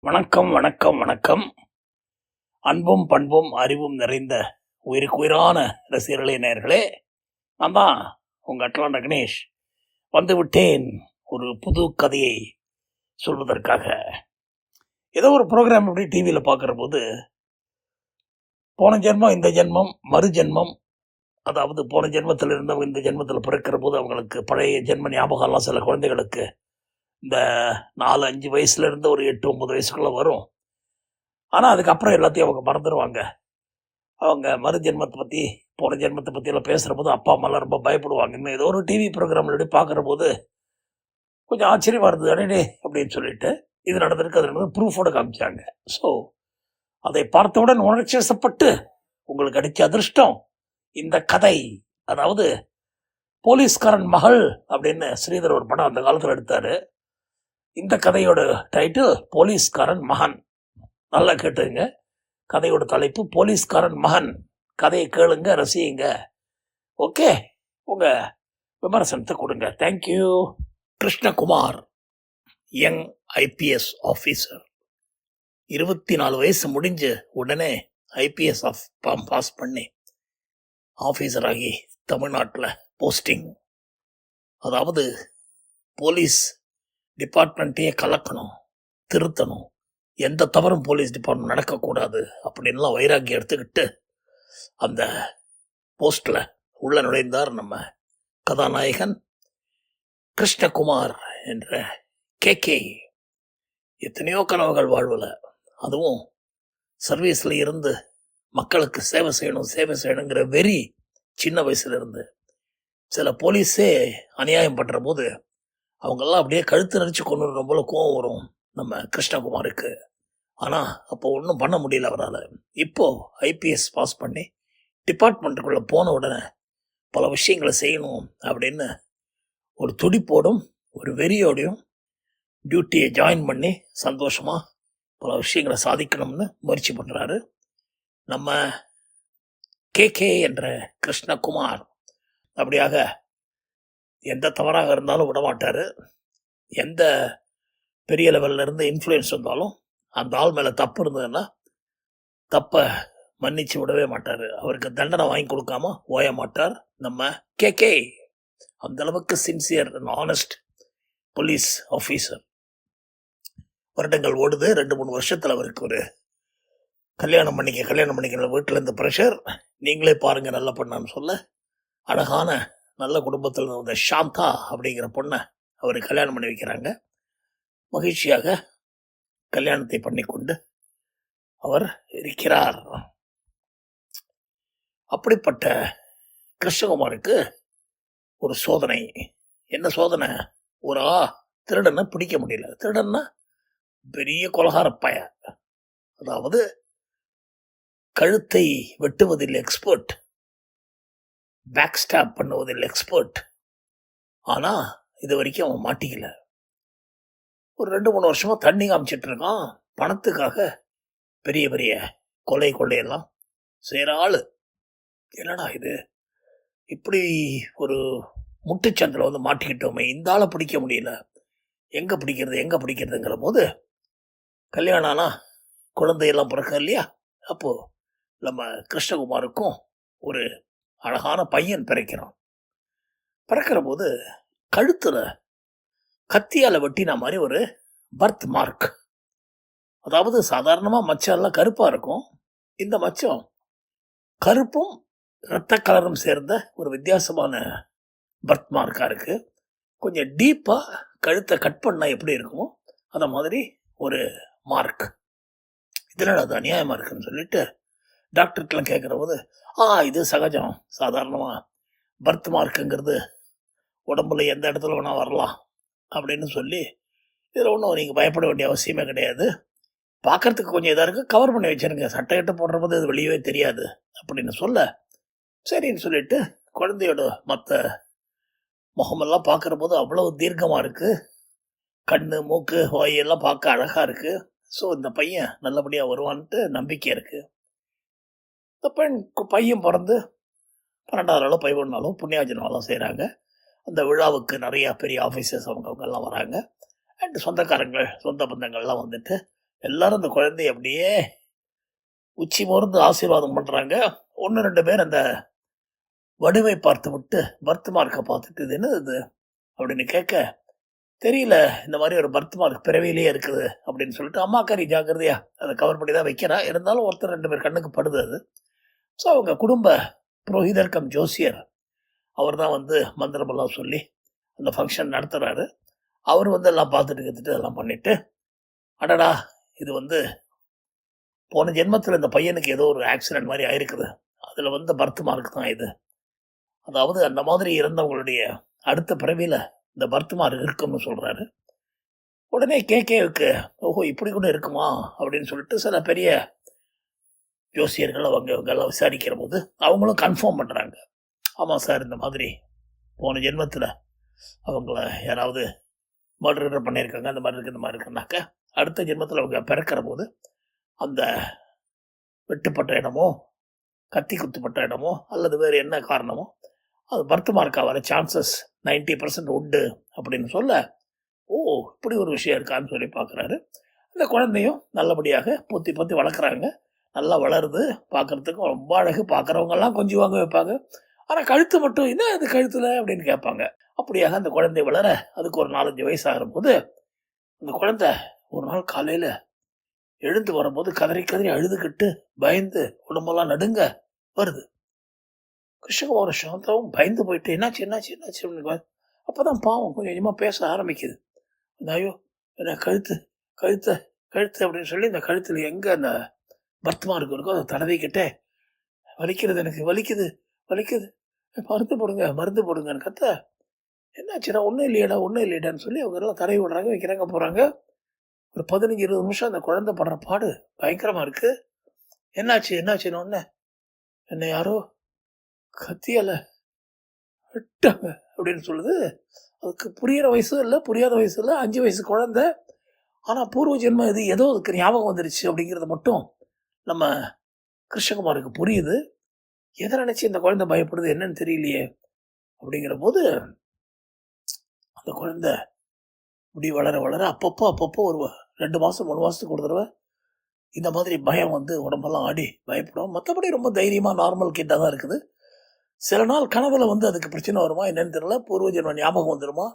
வணக்கம் வணக்கம் வணக்கம். அன்பும் பண்பும் அறிவும் நிறைந்த உயிருக்குயிரான ரசிகர்களே, நேயர்களே, நான் தான் உங்கள் அட்லாண்டா கணேஷ் வந்து விட்டேன் ஒரு புது கதையை சொல்வதற்காக. ஏதோ ஒரு ப்ரோக்ராம் அப்படி டிவியில் பார்க்குற போது போன ஜென்மம் இந்த ஜென்மம் மறு ஜென்மம், அதாவது போன ஜென்மத்தில் இருந்தவங்க இந்த ஜென்மத்தில் பிறக்கிற போது அவங்களுக்கு பழைய ஜென்ம ஞாபகம்லாம் சில குழந்தைகளுக்கு இந்த 4-5 வயசுலேருந்து ஒரு 8-9 வயசுக்குள்ளே வரும். ஆனால் அதுக்கப்புறம் எல்லாத்தையும் அவங்க மறந்துடுவாங்க. அவங்க மறு ஜென்மத்தை பற்றி போன ஜென்மத்தை பற்றியெல்லாம் பேசுகிற போது அப்பா அம்மாலாம் ரொம்ப பயப்படுவாங்க. இன்னும் ஏதோ ஒரு டிவி ப்ரோக்ராமில் பார்க்குற போது கொஞ்சம் ஆச்சரியமாக இருந்தது. அடே அப்படின்னு சொல்லிட்டு இது நடந்திருக்கு, அது நடந்து ப்ரூஃபோடு காமிச்சாங்க. ஸோ அதை பார்த்தவுடன் உணர்ச்சிவசப்பட்டு உங்களுக்கு அடித்த அதிர்ஷ்டம் இந்த கதை. அதாவது போலீஸ்காரன் மகள் அப்படின்னு ஸ்ரீதர் ஒரு படம் அந்த காலத்தில் எடுத்தார். இந்த கதையோட டைட்டில் போலீஸ்காரன் மகன். நல்லா கேட்டுங்க, கதையோட தலைப்பு போலீஸ்காரன் மகன். கதையை கேளுங்க, ரசியுங்க. ஓகே, உங்கள் விமர்சனத்தை கொடுங்க. Thank you. Krishnakumar, young IPS officer. 24 வயசு முடிஞ்சு உடனே ஐபிஎஸ் பாஸ் பண்ணி ஆஃபீஸராகி தமிழ்நாட்டில் போஸ்டிங். அதாவது போலீஸ் டிபார்ட்மெண்ட்டையே கலக்கணும், திருத்தணும், எந்த தவறும் போலீஸ் டிபார்ட்மெண்ட் நடக்கக்கூடாது அப்படின்லாம் வைராக்கி எடுத்துக்கிட்டு அந்த போஸ்டில் உள்ள நுழைந்தார் நம்ம கதாநாயகன் கிருஷ்ணகுமார் என்ற கே. எத்தனையோ கனவுகள் வாழ்வில், அதுவும் சர்வீஸில் இருந்து மக்களுக்கு சேவை செய்யணுங்கிற வெறி சின்ன வயசுலேருந்து. சில போலீஸே அநியாயம் பண்ணுற போது அவங்கெல்லாம் அப்படியே கழுத்து நெரிச்சு கொண்டு போல கோவம் வரும் நம்ம கிருஷ்ணகுமாருக்கு. ஆனால் அப்போ ஒன்றும் பண்ண முடியல அவரால். இப்போது ஐபிஎஸ் பாஸ் பண்ணி டிபார்ட்மெண்ட்டுக்குள்ளே போன உடனே பல விஷயங்களை செய்யணும் அப்படின்னு ஒரு துடிப்போடும் ஒரு வெறியோடையும் டியூட்டியை ஜாயின் பண்ணி சந்தோஷமாக பல விஷயங்களை சாதிக்கணும்னு முயற்சி பண்ணுறாரு நம்ம கே என்ற கிருஷ்ணகுமார். அப்படியாக எந்த தவறாக இருந்தாலும் விடமாட்டார். எந்த பெரிய லெவலில் இருந்து இன்ஃப்ளூயன்ஸ் வந்தாலும் அந்த ஆள் மேலே தப்பு இருந்ததுன்னா தப்பை மன்னிச்சு விடவே மாட்டார். அவருக்கு தண்டனை வாங்கி கொடுக்காம ஓய மாட்டார் நம்ம கே. அந்தளவுக்கு sincere and honest police officer. வருடங்கள் ஓடுது. 2-3 வருஷத்தில் அவருக்கு ஒரு கல்யாணம் பண்ணிக்கிற வீட்டில் இந்த ப்ரெஷர். நீங்களே பாருங்கள், நல்ல பொண்ணான்னு சொல்ல அழகான நல்ல குடும்பத்தில் இருந்த சாந்தா அப்படிங்கிற பொண்ணை அவர் கல்யாணம் பண்ணி வைக்கிறாங்க. மகிழ்ச்சியாக கல்யாணத்தை பண்ணி கொண்டு அவர் இருக்கிறார். அப்படிப்பட்ட கிருஷ்ணகுமாருக்கு ஒரு சோதனை. என்ன சோதனை? ஒரு திருடனை பிடிக்க முடியல. திருடன்னா பெரிய கொலகாரப்பாய, அதாவது கழுத்தை வெட்டுவதில் எக்ஸ்பர்ட், பேக் ஸ்டாப் பண்ணுவதில் எக்ஸ்பர்ட். ஆனால் இது வரைக்கும் அவன் மாட்டிக்கல. ஒரு 2-3 வருஷமாக தண்ணி காமிச்சிட்டு இருக்கான். பணத்துக்காக பெரிய பெரிய கொள்ளையெல்லாம் செய்கிற ஆள். என்னடா இது, இப்படி ஒரு முட்டுச்சந்தில் வந்து மாட்டிக்கிட்டோமே, இந்த ஆளை பிடிக்க முடியல, எங்கே பிடிக்கிறதுங்கிற போது கல்யாணம் ஆனால் குழந்தையெல்லாம் பிறக்க இல்லையா? அப்போது நம்ம கிருஷ்ணகுமாருக்கும் ஒரு அழகான பையன் பிறக்கிறான். பிறக்கிற போது கழுத்தில் கத்தியால் வெட்டின மாதிரி ஒரு பர்த் மார்க். அதாவது சாதாரணமாக மச்சம்லாம் கருப்பாக இருக்கும். இந்த மச்சம் கருப்பும் இரத்த கலரும் சேர்ந்த ஒரு வித்தியாசமான பர்த் மார்க்காக இருக்குது. கொஞ்சம் டீப்பாக கழுத்தை கட் பண்ணால் எப்படி இருக்குமோ அந்த மாதிரி ஒரு மார்க். இதனால் அது அநியாயமாக இருக்குன்னு சொல்லிட்டு டாக்டர்கிட்டலாம் கேட்குற போது இது சகஜம், சாதாரணமாக பர்த் மார்க்குங்கிறது உடம்புல எந்த இடத்துல வேணால் வரலாம் அப்படின்னு சொல்லி, இதில் ஒன்றும் நீங்கள் பயப்பட வேண்டிய அவசியமே கிடையாது, பார்க்குறதுக்கு கொஞ்சம் இதாக இருக்குது, கவர் பண்ணி வச்சுருங்க, சட்டையிட்ட போடுற போது அது வெளியவே தெரியாது அப்படின்னு சொல்ல, சரின்னு சொல்லிட்டு குழந்தையோட மற்ற முகமெல்லாம் பார்க்குற போது அவ்வளவு தீர்க்கமாக இருக்குது. கண், மூக்கு, வாயெல்லாம் பார்க்க அழகாக இருக்குது. ஸோ இந்த பையன் நல்லபடியாக வருவான்ட்டு நம்பிக்கை இருக்குது. இந்த பையன் பிறந்து 12வது நாளோ 11 நாளோ புண்ணியாஜனமெல்லாம் செய்கிறாங்க. அந்த விழாவுக்கு நிறையா பெரிய ஆஃபீஸர்ஸ் அவங்கெல்லாம் வராங்க. அண்ட் சொந்தக்காரங்கள் சொந்த பந்தங்கள்லாம் வந்துட்டு எல்லாரும் அந்த குழந்தைய அப்படியே உச்சி மோர்ந்து ஆசீர்வாதம் பண்றாங்க. 1, 2 பேர் அந்த வடுவை பார்த்து விட்டு பர்த் மார்க்கை பார்த்துட்டு இது என்னது இது அப்படின்னு கேட்க, தெரியல இந்த மாதிரி ஒரு பர்த் மார்க் பிறவியிலேயே இருக்குது அப்படின்னு சொல்லிட்டு அம்மாக்காரி ஜாக்கிரதையா அதை கவர் பண்ணி தான் வைக்கிறா. இருந்தாலும் ஒருத்தர் 2 பேர் கண்ணுக்கு படுது அது. ஸோ அவங்க குடும்ப புரோகிதர் கம் ஜோசியர் அவர் தான் வந்து மந்திரமெல்லாம் சொல்லி அந்த ஃபங்க்ஷன் நடத்துகிறாரு. அவர் வந்து எல்லாம் பார்த்துட்டு கற்றுட்டு எல்லாம் பண்ணிட்டு, அடடா இது வந்து போன ஜென்மத்தில் இந்த பையனுக்கு ஏதோ ஒரு ஆக்சிடென்ட் மாதிரி ஆயிருக்குது, அதில் வந்து பர்த் மார்க் தான் இது. அதாவது அந்த மாதிரி இருந்தவங்களுடைய அடுத்த பிறவியில் இந்த பர்த் மார்க் இருக்குன்னு சொல்கிறாரு. உடனே கேகேவுக்கு ஓஹோ இப்படி கூட இருக்குமா அப்படின்னு சொல்லிட்டு சில பெரிய ஜோசியர்கள் அவங்கெல்லாம் விசாரிக்கிற போது அவங்களும் கன்ஃபார்ம் பண்ணுறாங்க. ஆமாம் சார், இந்த மாதிரி போன ஜென்மத்தில் அவங்கள யாராவது மர்டர் பண்ணியிருக்காங்க, அந்த மாதிரி இருக்குது இந்த மாதிரி இருக்குன்னாக்க அடுத்த ஜென்மத்தில் அவங்க பிறக்கிற போது அந்த வெட்டுப்பட்ட இடமோ கத்தி குத்துப்பட்ட இடமோ அல்லது வேறு என்ன காரணமோ அது பர்த் மார்க்காக வர சான்சஸ் 90% உண்டு அப்படின்னு சொல்ல, ஓ இப்படி ஒரு விஷயம் இருக்கான்னு சொல்லி பார்க்குறாரு. அந்த குழந்தையும் நல்லபடியாக பொத்தி பொத்தி வளர்க்குறாங்க. நல்லா வளருது, பார்க்குறதுக்கும் ரொம்ப அழகு. பார்க்குறவங்கெல்லாம் கொஞ்சம் வாங்க வைப்பாங்க. ஆனால் கழுத்து மட்டும் என்ன அது கழுத்தில் அப்படின்னு கேட்பாங்க. அப்படியாக அந்த குழந்தை வளர அதுக்கு ஒரு 4-5 வயசு ஆகிற போது அந்த குழந்தை ஒரு நாள் காலையில் எழுந்து வரும்போது கதறி கதறி அழுதுகிட்டு பயந்து உடம்பெல்லாம் நடுங்க வருது. கிருஷ்ணகுமார சாந்தாவும் பயந்து போயிட்டு என்னாச்சு என்னாச்சு என்னாச்சு அப்படின்னு அப்போதான் பாவம் கொஞ்சம் கொஞ்சமாக பேச ஆரம்பிக்குது. அந்த ஐயோ என்ன கழுத்து கழுத்தை கழுத்து அப்படின்னு சொல்லி இந்த கழுத்தில் எங்கே அந்த பர்த் மார்க் இருக்கோ அதை தடவிக்கிட்டே வலிக்கிறது, எனக்கு வலிக்குது வலிக்குது, மருந்து போடுங்க மருந்து போடுங்கன்னு கத்த, என்னாச்சுடா ஒன்றும் இல்லையடா ஒன்றும் இல்லையடான்னு சொல்லி அவங்க எல்லாம் தடவி விடுறாங்க, வைக்கிறாங்க, போகிறாங்க. ஒரு 15-20 நிமிஷம் அந்த குழந்தை படுற பாடு பயங்கரமாக இருக்குது. என்னாச்சு என்னாச்சுன்னு ஒன்று என்ன யாரோ கத்தியால் வெட்டாங்க அப்படின்னு சொல்லுது. அதுக்கு புரிகிற வயசும் இல்லை புரியாத வயசு இல்லை, 5 வயசு குழந்தை. ஆனால் பூர்வ ஜென்மம் இது ஏதோ அதுக்கு ஞாபகம் வந்துருச்சு அப்படிங்கிறது மட்டும் நம்ம கிருஷ்ணகுமாருக்கு புரியுது. எதை நினச்சி இந்த குழந்தை பயப்படுது என்னன்னு தெரியலையே அப்படிங்கிற போது அந்த குழந்தை முடி வளர வளர அப்பப்போ ஒரு 2 மாதம் 3 மாதத்துக்கு ஒரு தடவை இந்த மாதிரி பயம் வந்து உடம்பெல்லாம் ஆடி பயப்படும். மற்றபடி ரொம்ப தைரியமாக நார்மல் கிட்டாக தான் இருக்குது. சில நாள் கனவுல வந்து அதுக்கு பிரச்சனை வருமா என்னன்னு தெரியல, பூர்வ ஜென்ம ஞாபகம் வந்துடுமா,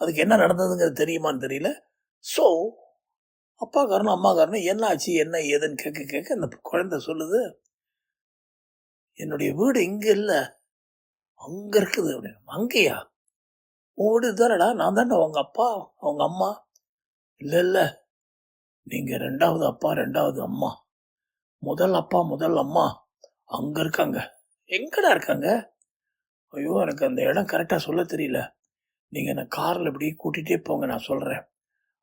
அதுக்கு என்ன நடந்ததுங்கிறது தெரியுமான்னு தெரியல. ஸோ அப்பா காரணம் அம்மா காரணம் என்ன ஆச்சு என்ன ஏதுன்னு கேட்க கேட்க அந்த குழந்தை சொல்லுது, என்னுடைய வீடு இங்கே இல்லை அங்கே இருக்குது அப்படின்னு. அங்கேயா? உன் வீடு தானடா, நான் தானே அவங்க அப்பா அவங்க அம்மா. இல்லை இல்லை நீங்கள் 2வது அப்பா 2வது அம்மா, முதல் அப்பா முதல் அம்மா அங்கே இருக்காங்க. எங்கடா இருக்காங்க? ஐயோ எனக்கு அந்த இடம் கரெக்டாக சொல்ல தெரியல, நீங்கள் என்னை காரில் இப்படி கூட்டிகிட்டே போங்க நான் சொல்கிறேன்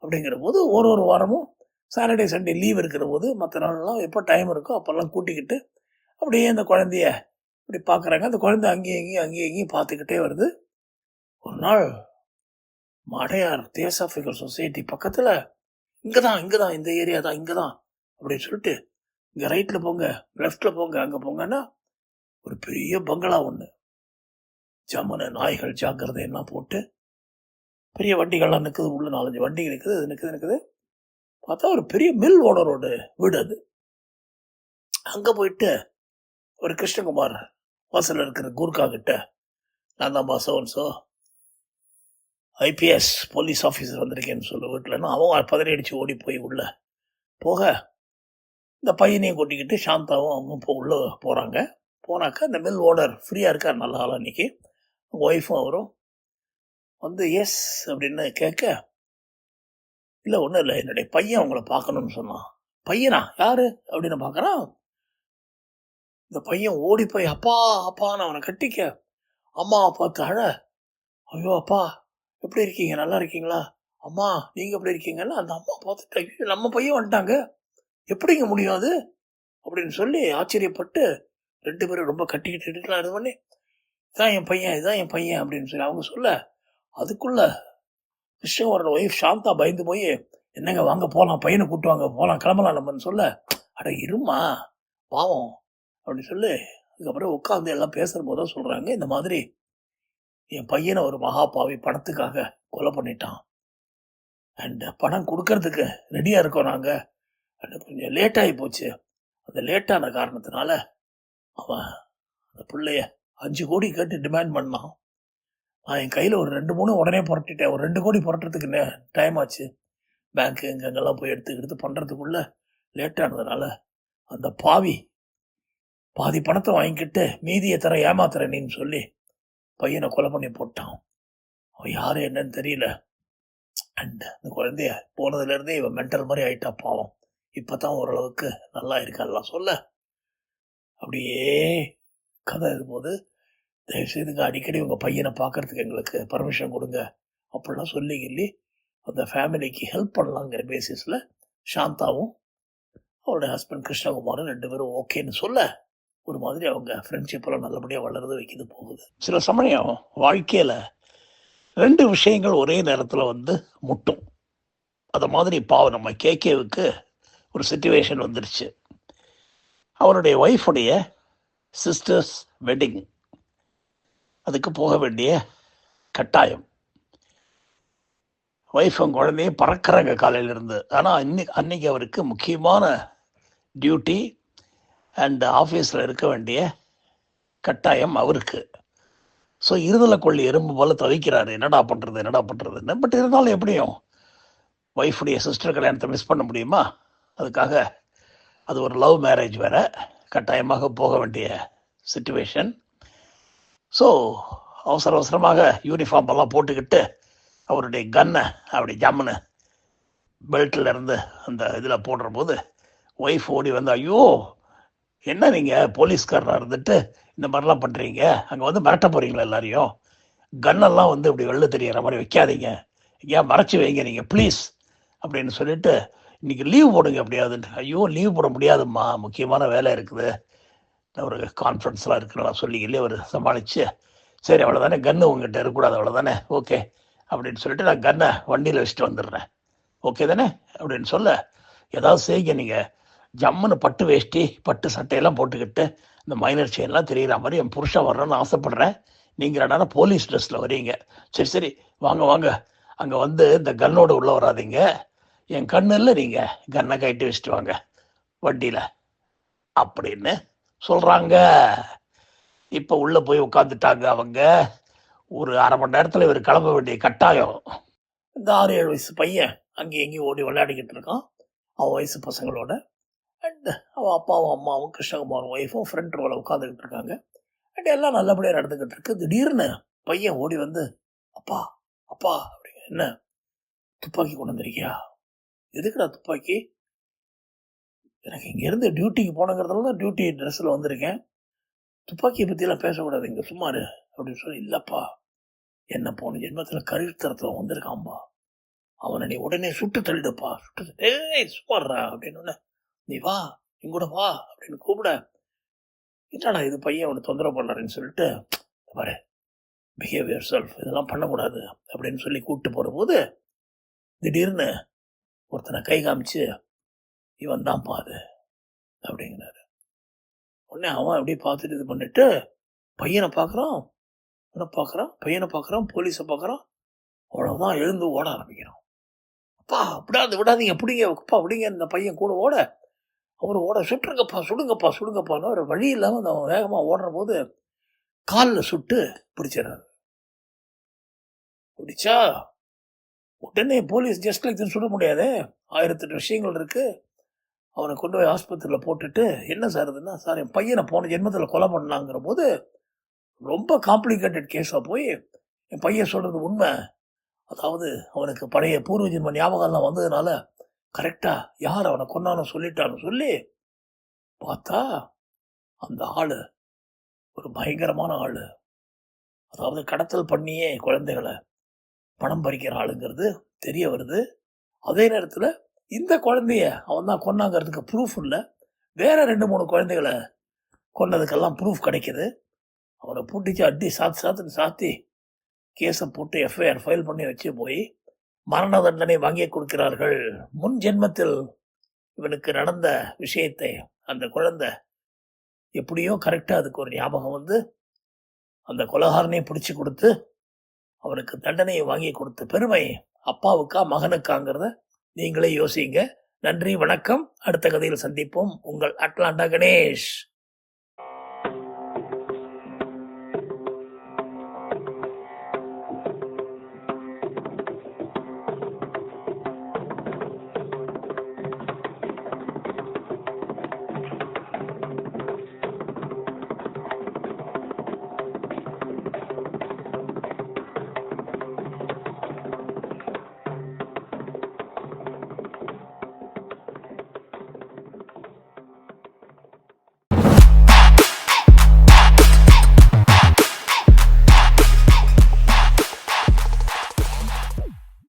அப்படிங்கிற போது ஒரு வாரமும் சாட்டர்டே சண்டே லீவ் இருக்கிற போது மற்ற நாள்லாம் எப்போ டைம் இருக்கோ அப்போல்லாம் கூட்டிக்கிட்டு அப்படியே அந்த குழந்தைய இப்படி பார்க்குறாங்க. அந்த குழந்தை அங்கேயும் இங்கேயும் பார்த்துக்கிட்டே வருது. ஒரு நாள் மடையார் தேசாஃபிகர் சொசைட்டி பக்கத்தில் இங்கே தான் இந்த ஏரியா தான் இங்கே தான் அப்படின்னு சொல்லிட்டு இங்கே ரைட்டில் போங்க லெஃப்டில் போங்க அங்கே போங்கன்னா ஒரு பெரிய பங்களா ஒன்று, ஜமன நாய்கள் ஜாக்கிரதை எல்லாம் போட்டு பெரிய வண்டிகள்லாம் நிற்குது, உள்ள 4-5 வண்டி இருக்குது, அது நிற்குது. பார்த்தா ஒரு பெரிய மில் ஓனரோட வீடு அது. அங்கே போயிட்டு ஒரு கிருஷ்ணகுமார் வாசலில் இருக்கிற கூர்க்கா கிட்ட, நான் தான் சோன்சோ ஐபிஎஸ் போலீஸ் ஆஃபீஸர் வந்திருக்கேன்னு சொல்ல வீட்டிலன்னா அவன் பதறி ஓடி போய் உள்ள போக இந்த பையனையும் கூட்டிக்கிட்டு சாந்தாவும் அவங்க உள்ளே போகிறாங்க. போனாக்கா இந்த மில் ஓனர் ஃப்ரீயாக இருக்கார் நல்ல ஆளாக அன்றைக்கி. ஒய்ஃபும் அவரும் வந்து எஸ் அப்படின்னு கேட்க, இல்லை ஒன்றும் இல்லை என்னுடைய பையன் உங்களை பார்க்கணும்னு சொன்னான். பையனா யாரு அப்படின்னு பார்க்குறான். இந்த பையன் ஓடி போய் அப்பா அப்பான்னு அவனை கட்டிக்க அம்மாவை பார்த்து அழ, ஐயோ அப்பா எப்படி இருக்கீங்க நல்லா இருக்கீங்களா, அம்மா நீங்கள் எப்படி இருக்கீங்கன்னா அந்த அம்மா பார்த்துட்டு நம்ம பையன் வந்துட்டாங்க எப்படிங்க முடியும் அது அப்படின்னு சொல்லி ஆச்சரியப்பட்டு 2 பேரும் ரொம்ப கட்டிக்கிட்டு இது பண்ணி இதான் என் பையன் அப்படின்னு சொல்லி அவங்க சொல்ல, அதுக்குள்ள கிருஷ்ணவரோட ஒய்ஃப் சாந்தா பயந்து போய் என்னங்க வாங்க போகலாம் பையனை கூட்டு வாங்க போகலாம் கிளம்பலாம் நம்மன்னு சொல்ல, அட இருமா பாவம் அப்படின்னு சொல்லி அதுக்கப்புறம் உட்காந்து எல்லாம் பேசுகிற போதான் சொல்கிறாங்க, இந்த மாதிரி என் பையனை ஒரு மகாபாவி பணத்துக்காக கொலை பண்ணிட்டான் அண்ட் பணம் கொடுக்கறதுக்கு ரெடியாக இருக்கோம் நாங்கள் அது கொஞ்சம் லேட்டாகி போச்சு. அந்த லேட்டான காரணத்தினால அவன் அந்த பிள்ளைய 5 கோடி கேட்டு டிமாண்ட் பண்ணான். நான் என் கையில் ஒரு 2 3 உடனே புரட்டிட்டேன். ஒரு 2 கோடி புரட்டுறதுக்கு டைம் ஆச்சு. பேங்க்கு இங்கெங்கெல்லாம் போய் எடுத்து பண்ணுறதுக்குள்ள லேட்டானதுனால அந்த பாவி பாதி பணத்தை வாங்கிக்கிட்டு மீதியை தர ஏமாத்துறேன்னு சொல்லி பையனை கொலை பண்ணி போட்டான். அவன் யாரு என்னன்னு தெரியல. அண்ட் இந்த குழந்தைய போனதுலேருந்தே இவன் மென்டல் மாதிரி ஆயிட்டா பாவம். இப்போ தான் ஓரளவுக்கு நல்லா இருக்கான்லாம் சொல்ல அப்படியே கதை இருக்கும்போது தயவுசெய்துங்க அடிக்கடி உங்கள் பையனை பார்க்கறதுக்கு எங்களுக்கு பர்மிஷன் கொடுங்க அப்படிலாம் சொல்லி அந்த ஃபேமிலிக்கு ஹெல்ப் பண்ணலாங்கிற பேசிஸில் சாந்தாவும் அவருடைய ஹஸ்பண்ட் கிருஷ்ணகுமாரும் 2 பேரும் ஓகேன்னு சொல்ல ஒரு மாதிரி அவங்க ஃப்ரெண்ட்ஷிப்பெல்லாம் நல்லபடியாக வளர்றது வைக்கிது போகுது. சில சமயம் வாழ்க்கையில் 2 விஷயங்கள் ஒரே நேரத்தில் முட்டும். அது மாதிரி பாவம் நம்ம கேகேவுக்கு ஒரு சிச்சுவேஷன் வந்துருச்சு. அவருடைய ஒய்ஃபுடைய சிஸ்டர்ஸ் வெட்டிங், அதுக்கு போக வேண்டிய கட்டாயம். ஒய்ஃபும் குழந்தையும் பறக்கிறாங்க காலையிலேருந்து. ஆனால் அன்னைக்கு அவருக்கு முக்கியமான டியூட்டி அண்ட் ஆஃபீஸில் இருக்க வேண்டிய கட்டாயம் அவருக்கு. ஸோ இருதலை கொள்ளி எறும்பு போல் தவிக்கிறாரு, என்னடா பண்ணுறதுன்னு. பட் இருந்தாலும் எப்படியும் ஒய்ஃபுடைய சிஸ்டர் கல்யாணத்தை மிஸ் பண்ண முடியுமா? அதுக்காக அது ஒரு லவ் மேரேஜ் வேறு, கட்டாயமாக போக வேண்டிய சிச்சுவேஷன். ஸோ அவசரமாக யூனிஃபார்ம் எல்லாம் போட்டுக்கிட்டு அவருடைய கன்னை அப்படி ஜம்முன்னு பெல்ட்டில் இருந்து அந்த இதில் போடுற போது ஒய்ஃப் ஓடி ஐயோ என்ன நீங்கள் போலீஸ்காரராக இருந்துட்டு இந்த மாதிரிலாம் பண்ணுறீங்க, அங்கே மிரட்ட போகிறீங்களா எல்லாரையும், கன்னெல்லாம் இப்படி வெளில தெரிகிற மாதிரி வைக்காதீங்க, ஏன் மறைச்சி வைங்க நீங்கள் ப்ளீஸ் அப்படின்னு சொல்லிட்டு இன்றைக்கி லீவ் போடுங்க எப்படியாதுன்ட்டு. ஐயோ லீவ் போட முடியாதும்மா, முக்கியமான வேலை இருக்குது, ஒரு கான்ஃபரன்ஸ்லாம் இருக்குன்னு சொல்லிக்கிலே அவர் சமாளித்து சரி அவ்வளோதானே, கன்று உங்ககிட்ட இருக்கக்கூடாது அவ்வளோதானே, ஓகே அப்படின்னு சொல்லிட்டு நான் கன்னை வண்டியில் வச்சுட்டு வந்துடுறேன், ஓகே தானே அப்படின்னு சொல்ல, ஏதாவது செய்ய நீங்கள் ஜம்முன்னு பட்டு வேஷ்டி பட்டு சட்டையெல்லாம் போட்டுக்கிட்டு இந்த மைனர் செயின்லாம் தெரிகிற மாதிரி என் புருஷன் வர்றேன்னு ஆசைப்பட்றேன், நீங்கள் என்னன்னா போலீஸ் ட்ரெஸ்ஸில் வரீங்க, சரி வாங்க அங்கே இந்த கன்னோடு உள்ளே வராதிங்க, என் கண்ணில் நீங்கள் கன்னை கைட்டு வச்சுட்டு வாங்க வண்டியில் அப்படின்னு சொல்கிறாங்க. இப்போ உள்ளே போய் உட்காந்துட்டாங்க அவங்க. ஒரு அரை மணி நேரத்தில் இவர் கிளம்ப வேண்டிய கட்டாயம். இந்த 6-7 வயசு பையன் அங்கேயும் எங்கேயும் ஓடி விளையாடிக்கிட்டு இருக்கான் அவன் வயசு பசங்களோட. அண்ட் அவன் அப்பாவும் அம்மாவும் கிருஷ்ணகுமாரும் ஒய்ஃபும் ஃப்ரண்ட் ரோவில் உட்காந்துக்கிட்டு இருக்காங்க. அண்ட் எல்லாம் நல்லபடியாக நடந்துக்கிட்டு இருக்கு. திடீர்னு பையன் ஓடி அப்பா அப்பா அப்படிங்க, என்ன துப்பாக்கி கொண்டு வந்திருக்கியா, எதுக்குடா துப்பாக்கி, எனக்கு இங்கேருந்து டியூட்டிக்கு போனங்கிறதுனால தான் டியூட்டி ட்ரெஸ்ஸில் வந்திருக்கேன், துப்பாக்கியை பற்றியெல்லாம் பேசக்கூடாது இங்கே சும்மாரு அப்படின்னு சொல்லி, இல்லைப்பா என்ன போன ஜென்மத்தில் கருத்தரத்தில் வந்திருக்கான்பா, அவனை நீ உடனே சுட்டு தள்ளிடுப்பா, சும்மாடுறா அப்படின்னு, நீ வா இங்கூட வா அப்படின்னு கூப்பிட, என்னடா இது பையன் அவனை தொந்தரவு பண்ணாருன்னு சொல்லிட்டு, பாரு பிஹேவியர் செல்ஃப் இதெல்லாம் பண்ணக்கூடாது அப்படின்னு சொல்லி கூப்பிட்டு போகிற போது திடீர்னு ஒருத்தனை கை காமிச்சு இவன் தான் பாரு அப்படிங்கிறாரு. உடனே அவன் அப்படியே பார்த்துட்டு இது பண்ணிட்டு பையனை பார்க்குறான், போலீஸை பார்க்குறான், அவ்வளோதான் எழுந்து ஓட ஆரம்பிக்கிறான். அப்பா விடாதீங்க பிடிங்க அப்பா பிடிங்க, இந்த பையன் கூட ஓட அவர் ஓட, சுடுங்கப்பான்னு ஒரு வழி இல்லாமல் அவன் வேகமாக ஓடுற போது காலில் சுட்டு பிடிச்சிடறாரு. பிடிச்சா உடனே போலீஸ் ஜஸ்ட் லைக் சுட முடியாதே, 1008 விஷயங்கள் இருக்கு. அவனை கொண்டு போய் ஆஸ்பத்திரியில் போட்டுட்டு, என்ன சார் இதுன்னா, சார் என் பையனை போன ஜென்மத்தில் கொலை பண்ணாங்கிற போது ரொம்ப காம்ப்ளிகேட்டட் கேஸாக போய் என் பையன் சொல்கிறது உண்மை, அதாவது அவனுக்கு பழைய பூர்வ ஜென்ம ஞாபகம்லாம் வந்ததுனால கரெக்டாக யார் அவனை கொன்னான்னு சொல்லிட்டான்னு சொல்லி பார்த்தா அந்த ஆள் ஒரு பயங்கரமான ஆள், அதாவது கடத்தல் பண்ணியே குழந்தைகளை பணம் பறிக்கிற ஆளுங்கிறது தெரிய வருது. அதே நேரத்தில் இந்த குழந்தைய அவன் தான் கொன்னாங்கிறதுக்கு ப்ரூஃப் இல்லை, வேற 2-3 குழந்தைகளை கொன்னதுக்கெல்லாம் ப்ரூஃப் கிடைக்கிது. அவனை பூட்டிச்சு அடி சாத்தி கேஸை போட்டு எஃப்ஐஆர் ஃபைல் பண்ணி வச்சு போய் மரண தண்டனை வாங்கி கொடுக்கிறார்கள். முன் ஜென்மத்தில் இவனுக்கு நடந்த விஷயத்தை அந்த குழந்தை எப்படியோ கரெக்டாக அதுக்கு ஒரு ஞாபகம் அந்த கொலகாரனையும் பிடிச்சி கொடுத்து அவனுக்கு தண்டனையை வாங்கி கொடுத்த பெருமை அப்பாவுக்கா மகனுக்காங்கிறத நீங்களே யோசிங்க. நன்றி, வணக்கம். அடுத்த கதையில் சந்திப்போம். உங்கள் அட்லாண்டா கணேஷ்.